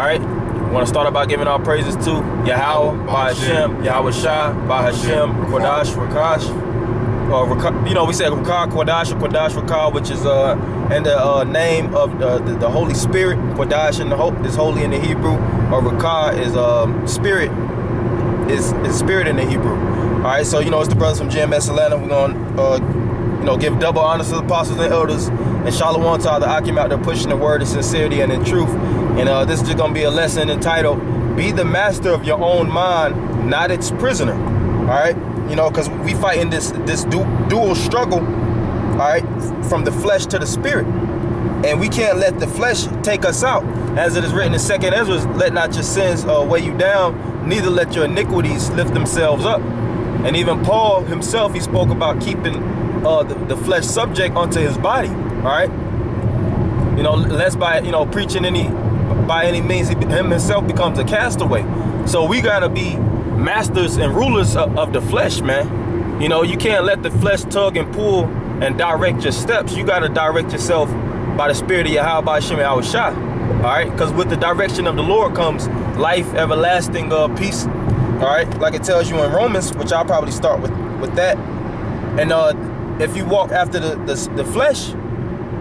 right? We want to start out by giving our praises to Yahweh, by Hashem, Yahweh Shah, by Hashem, Kodash, Rakash. We say Rakah, Kodash, or Kodash, Rakah, which is in the name of the Holy Spirit. Kodash is holy in the Hebrew, or Rakah is spirit, is spirit in the Hebrew. All right, so it's the brothers from GMS Atlanta. We're gonna give double honors to the apostles and elders, and shalom to all the Akim out there pushing the word in sincerity and in truth. And this is just gonna be a lesson entitled "Be the master of your own mind, not its prisoner." All right, because we fight in this dual struggle, all right, from the flesh to the spirit, and we can't let the flesh take us out, as it is written in 2nd Ezra. Let not your sins weigh you down, neither let your iniquities lift themselves up. And even Paul himself, he spoke about keeping the flesh subject unto his body. All right, lest by preaching by any means him himself becomes a castaway. So we gotta be masters and rulers of the flesh, man. You can't let the flesh tug and pull and direct your steps. You gotta direct yourself by the spirit of Yahweh, by Hashem, Yahweh Shah. All right, because with the direction of the Lord comes life, everlasting peace. All right, like it tells you in Romans, which I'll probably start with that. And if you walk after the flesh,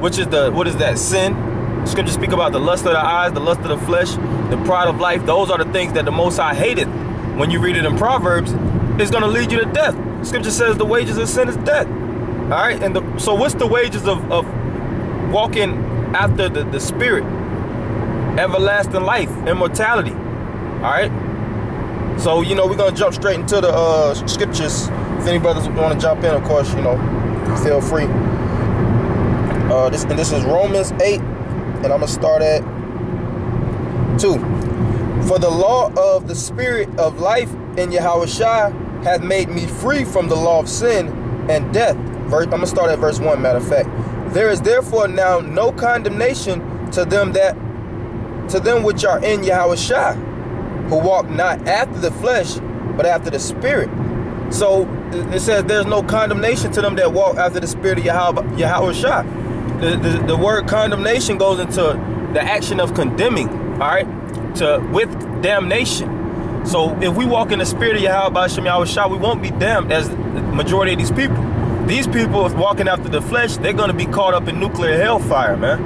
which is what is that? Sin. Scripture speak about the lust of the eyes, the lust of the flesh, the pride of life. Those are the things that the Most High hated. When you read it in Proverbs, it's going to lead you to death. Scripture says the wages of sin is death. All right, and so what's the wages of walking after the spirit? Everlasting life, immortality. All right. So, we're going to jump straight into the scriptures. If any brothers want to jump in, of course, feel free. This is Romans 8, and I'm going to start at 2. For the law of the spirit of life in Yahweh Shai hath made me free from the law of sin and death. I'm going to start at verse 1, matter of fact. There is therefore now no condemnation to them which are in Yahweh Shai, who walk not after the flesh, but after the spirit. So it says there's no condemnation to them that walk after the spirit of Yahweh Shai. The word condemnation goes into the action of condemning, all right, with damnation. So if we walk in the spirit of Yahweh Shai, we won't be damned as the majority of these people. These people, if walking after the flesh, they're going to be caught up in nuclear hellfire, man.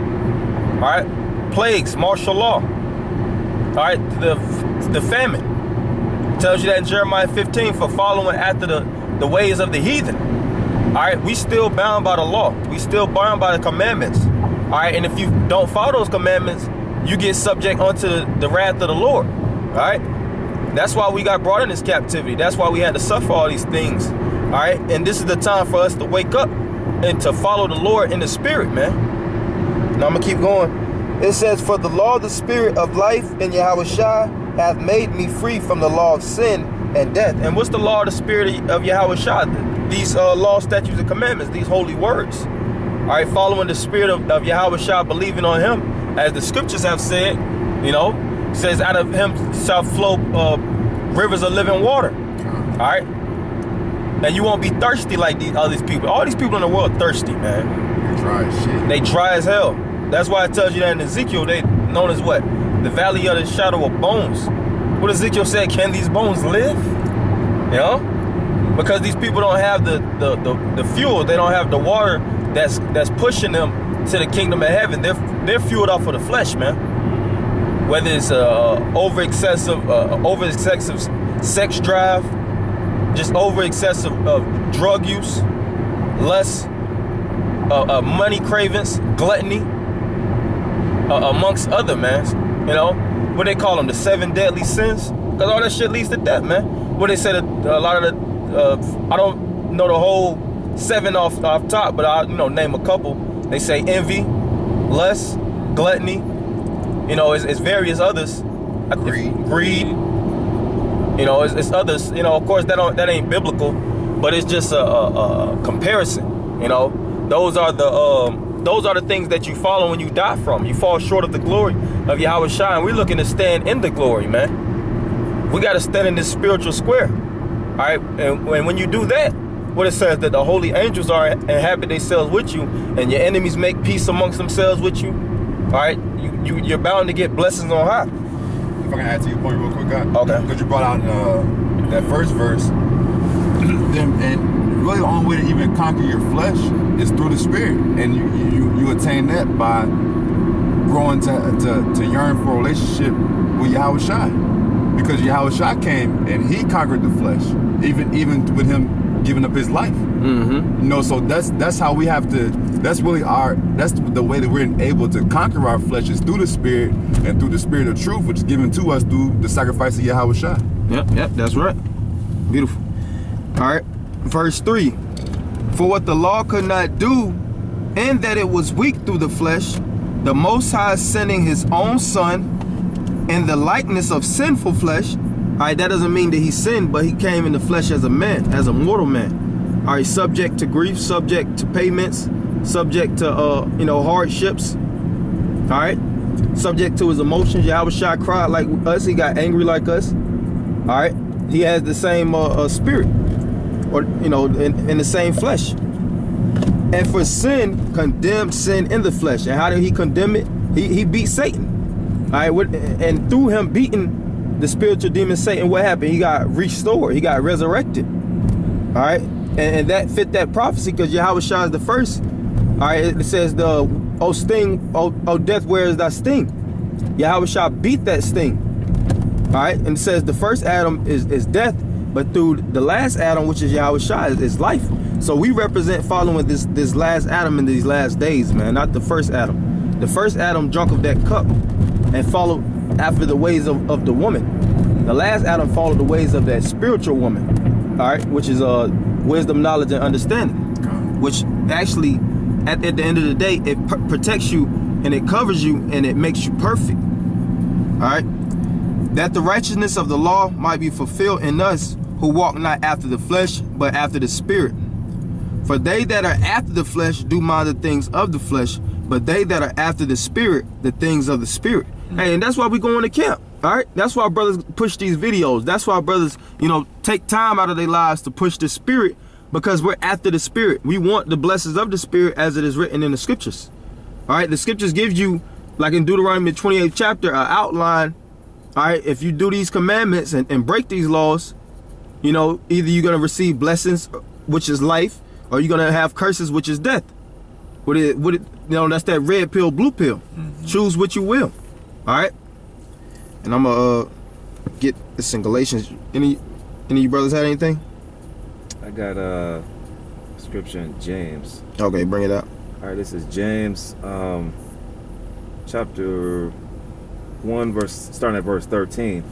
All right, plagues, martial law. All right, the famine. Tells you that in Jeremiah 15, for following after the ways of the heathen. All right, we still bound by the law. We still bound by the commandments. All right, and if you don't follow those commandments, you get subject unto the wrath of the Lord. All right, that's why we got brought in this captivity. That's why we had to suffer all these things. All right, and this is the time for us to wake up and to follow the Lord in the spirit, man. Now I'm gonna keep going. It says, for the law of the spirit of life in Yahweh Shai hath made me free from the law of sin and death. And what's the law of the spirit of Yahweh Shai? These law, statutes, and commandments, these holy words. All right, following the spirit of Yahweh Shai, believing on him, as the scriptures have said, says out of him shall flow rivers of living water. All right, and you won't be thirsty like all these people. All these people in the world thirsty, man. Dry as shit. They dry as hell. That's why it tells you that in Ezekiel, they known as what? The valley of the shadow of bones. What Ezekiel said, can these bones live? Because these people don't have the fuel. They don't have the water that's pushing them to the kingdom of heaven. They're fueled off of the flesh, man. Whether it's over excessive sex drive, just over excessive drug use, lust, money cravings, gluttony, amongst other, man. What they call them, the 7 deadly sins, because all that shit leads to death, man. What they say that a lot of the I don't know the whole 7 off top, but I'll name a couple. They say envy, lust, gluttony, it's various others. Greed, it's others. Of course that ain't biblical, but it's just a comparison. Those are the things that you follow when you die from. You fall short of the glory of Yahweh Shai, and we're looking to stand in the glory, man. We got to stand in this spiritual square. All right, and when you do that, what it says that the holy angels are inhabit themselves with you, and your enemies make peace amongst themselves with you. All right, you're bound to get blessings on high. I can add to your point real quick, God. Okay. Because you brought out that first verse, and really the only way to even conquer your flesh is through the Spirit, and you attain that by growing to yearn for a relationship with Yahweh Shai, because Yahweh Shai came and he conquered the flesh, even with him giving up his life. Mm-hmm. You know, so that's how we have to. That's really that's the way that we're able to conquer our flesh is through the Spirit and through the Spirit of truth, which is given to us through the sacrifice of Yahweh Shai. Yep, that's right. Beautiful. All right, verse 3. For what the law could not do, in that it was weak through the flesh, the Most High sending his own Son in the likeness of sinful flesh. All right, that doesn't mean that he sinned, but he came in the flesh as a man, as a mortal man. All right, subject to grief, subject to payments, subject to hardships. All right, subject to his emotions. Yahweh Shai cried like us. He got angry like us. All right, he has the same spirit, or in the same flesh. And for sin, condemned sin in the flesh. And how did he condemn it? He beat Satan. All right, and through him beating the spiritual demon Satan, what happened? He got restored. He got resurrected. All right, and that fit that prophecy, because Yahweh Shai is the first. All right, it says O death, where is thy sting? Yahweh Shai beat that sting. All right, and it says the first Adam is death, but through the last Adam, which is Yahweh Shai, is life. So we represent following this last Adam in these last days, man, not the first Adam. The first Adam drunk of that cup and followed after the ways of the woman. The last Adam followed the ways of that spiritual woman, all right, which is wisdom, knowledge, and understanding, which actually, at the end of the day, it protects you and it covers you and it makes you perfect, all right? That the righteousness of the law might be fulfilled in us who walk not after the flesh, but after the Spirit. For they that are after the flesh do mind the things of the flesh, but they that are after the Spirit, the things of the Spirit. Hey, and that's why we go into camp, all right? That's why brothers push these videos. That's why brothers, take time out of their lives to push the Spirit, because we're after the Spirit. We want the blessings of the Spirit as it is written in the scriptures. All right, the scriptures give you, like in Deuteronomy 28th chapter, an outline. All right, if you do these commandments and break these laws, either you're going to receive blessings, which is life, or you're going to have curses, which is death. That's that red pill, blue pill. Mm-hmm. Choose what you will. All right. And I'm going to get this in Galatians. Any of you brothers had anything? I got a scripture in James. Okay, bring it out. All right, this is James chapter 1, starting at verse 13.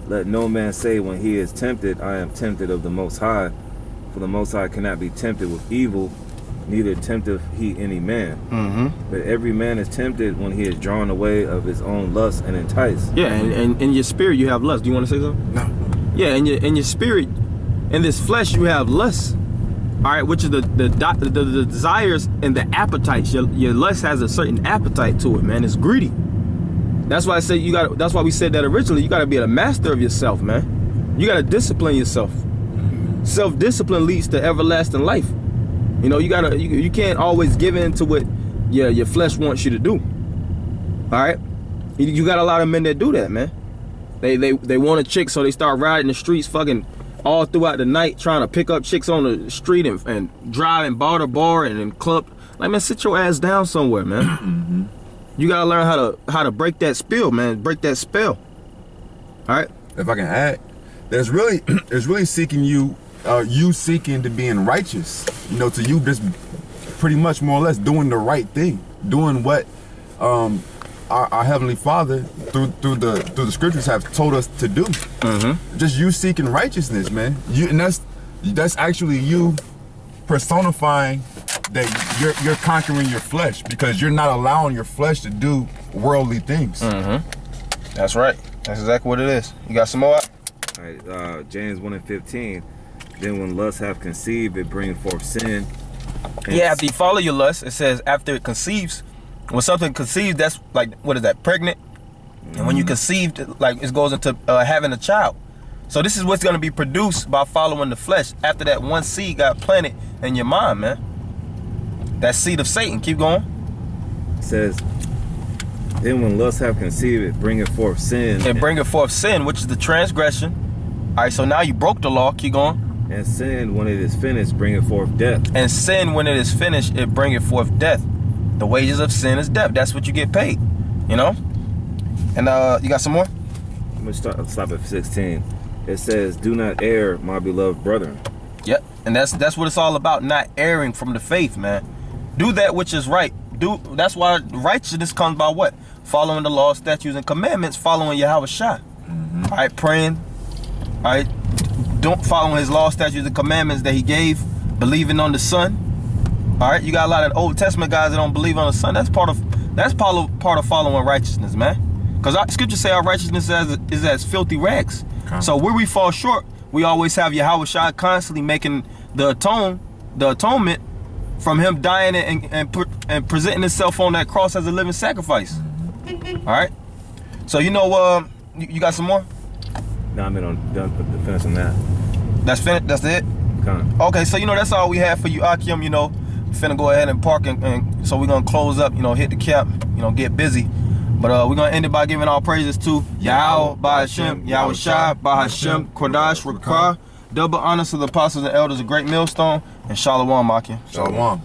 Let no man say when he is tempted, I am tempted of the Most High. For the Most High cannot be tempted with evil, neither tempteth he any man. Mm-hmm. But every man is tempted when he is drawn away of his own lust and enticed. Yeah, and in your spirit you have lust. Do you want to say something? No. Yeah, in your spirit, in this flesh you have lust. All right, which is the desires and the appetites. Your lust has a certain appetite to it, man. It's greedy. That's why I say that's why we said that originally. You got to be a master of yourself, man. You got to discipline yourself. Self-discipline leads to everlasting life. You can't always give in to what your flesh wants you to do. All right, you got a lot of men that do that, man. They want a chick, so they start riding the streets, fucking all throughout the night, trying to pick up chicks on the street and driving bar to bar and in club. Like, man, sit your ass down somewhere, man. Mm-hmm. You gotta learn how to break that spell, man. Break that spell. All right. If I can add, there's really seeking you seeking to being righteous. To you just pretty much more or less doing the right thing, doing what our Heavenly Father through the scriptures have told us to do. Mm-hmm. Just you seeking righteousness, man. And that's actually you personifying that you're conquering your flesh, because you're not allowing your flesh to do worldly things. Mm-hmm. That's right. That's exactly what it is. You got some more? All right, James 1:15. Then when lust hath conceived, it bring forth sin. Yeah, after you follow your lust, it says after it conceives. When something conceives, that's like, what is that, pregnant? Mm-hmm. And when you conceived, like, it goes into having a child. So this is what's going to be produced by following the flesh after that one seed got planted in your mind, man. That seed of Satan. Keep going. It says, Then when lust have conceived, it bringeth forth sin. And bringeth forth sin, which is the transgression. All right, so now you broke the law. Keep going. And sin, when it is finished, bringeth forth death. And sin, when it is finished, it bringeth forth death. The wages of sin is death. That's what you get paid. You know? And you got some more? I'm going to stop at 16. It says, do not err, my beloved brethren. Yep. And that's what it's all about, not erring from the faith, man. Do that which is right. That's why righteousness comes by what? Following the law, statutes, and commandments, following Yahweh Shai. All right, praying. All right, don't follow his law, statutes, and commandments that he gave, believing on the Son. All right, you got a lot of Old Testament guys that don't believe on the Son. That's part of following righteousness, man. Because Scripture say our righteousness is as filthy rags. Okay. So where we fall short, we always have Yahweh Shai constantly making the atonement from him dying and presenting himself on that cross as a living sacrifice. All right. So you know, you got some more? No, I'm done finish on that. That's finished. That's it. Okay. So you know that's all we have for you, Akim. You know, finna go ahead and park and so we're gonna close up. You know, hit the cap. You know, get busy. But we're gonna end it by giving our praises to Yahweh, by Hashem, Yahweh Shai, by Hashem, Kodash, Rakah. Double honors to the apostles and elders of Great Millstone, and Shalom, Akim. Shalom.